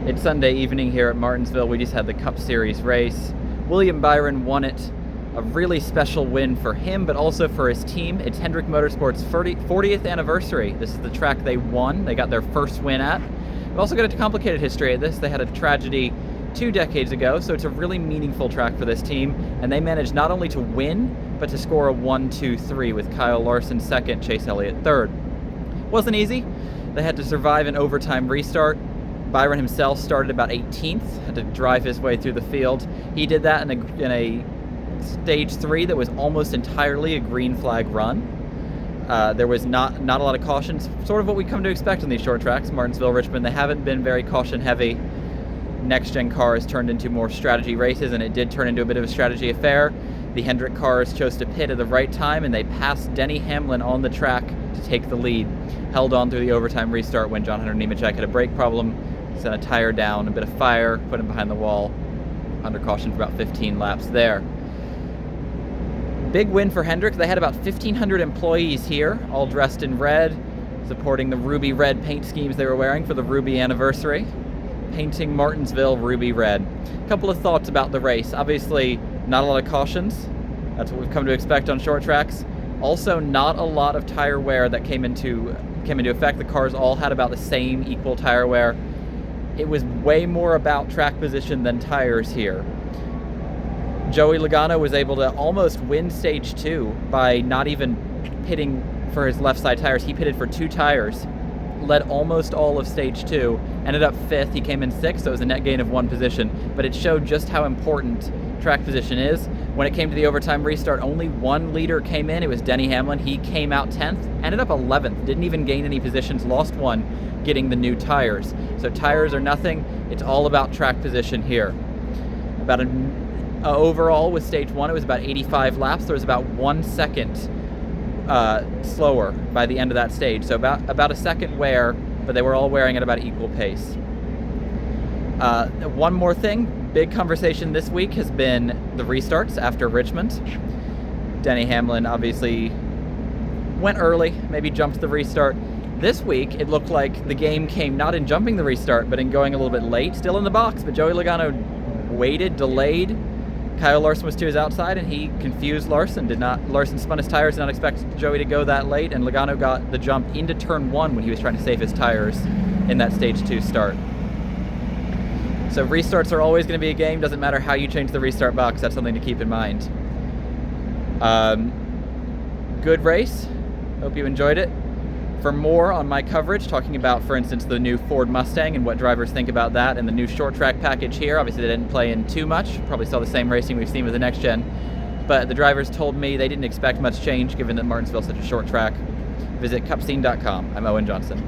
It's Sunday evening here at Martinsville. We just had the Cup Series race. William Byron won it. A really special win for him, but also for his team. It's Hendrick Motorsports' 40th anniversary. This is the track they won. They got their first win at. We've also got a complicated history at this. They had a tragedy 2 decades ago, so it's a really meaningful track for this team. And they managed not only to win, but to score a 1-2-3 with Kyle Larson second, Chase Elliott third. Wasn't easy. They had to survive an overtime restart. Byron himself started about 18th, had to drive his way through the field. He did that in a stage 3 that was almost entirely a green flag run. There was not a lot of cautions, sort of what we come to expect on these short tracks. Martinsville, Richmond, they haven't been very caution heavy. Next-gen cars turned into more strategy races, and it did turn into a bit of a strategy affair. The Hendrick cars chose to pit at the right time, and they passed Denny Hamlin on the track to take the lead. Held on through the overtime restart when John Hunter Nemechek had a brake problem, sent a tire down, a bit of fire, put him behind the wall. Under caution for about 15 laps there. Big win for Hendrick. They had about 1,500 employees here, all dressed in red, supporting the ruby red paint schemes they were wearing for the Ruby anniversary. Painting Martinsville ruby red. A couple of thoughts about the race. Obviously, not a lot of cautions. That's what we've come to expect on short tracks. Also, not a lot of tire wear that came into effect. The cars all had about the same equal tire wear. It was way more about track position than tires here. Joey Logano was able to almost win stage 2 by not even pitting for his left side tires. He pitted for 2 tires, led almost all of stage 2, ended up 5th. He came in 6th, so it was a net gain of 1 position, but it showed just how important track position is. When it came to the overtime restart, only 1 leader came in. It was Denny Hamlin. He came out 10th, ended up 11th, didn't even gain any positions, lost 1 getting the new tires. So tires are nothing. It's all about track position here. Overall with stage 1, it was about 85 laps. There was about 1 second slower by the end of that stage. So about a second wear, but they were all wearing at about equal pace. One more thing, big conversation this week has been the restarts after Richmond. Denny Hamlin obviously went early, maybe jumped the restart. This week, it looked like the game came not in jumping the restart, but in going a little bit late, still in the box, but Joey Logano waited, delayed. Kyle Larson was to his outside, and he confused Larson. Larson spun his tires, did not expect Joey to go that late, and Logano got the jump into turn 1 when he was trying to save his tires in that stage 2 start. So restarts are always going to be a game. Doesn't matter how you change the restart box. That's something to keep in mind. Good race. Hope you enjoyed it. For more on my coverage, talking about, for instance, the new Ford Mustang and what drivers think about that, and the new short track package here. Obviously, they didn't play in too much. Probably saw the same racing we've seen with the next gen. But the drivers told me they didn't expect much change, given that Martinsville is such a short track. Visit cupscene.com. I'm Owen Johnson.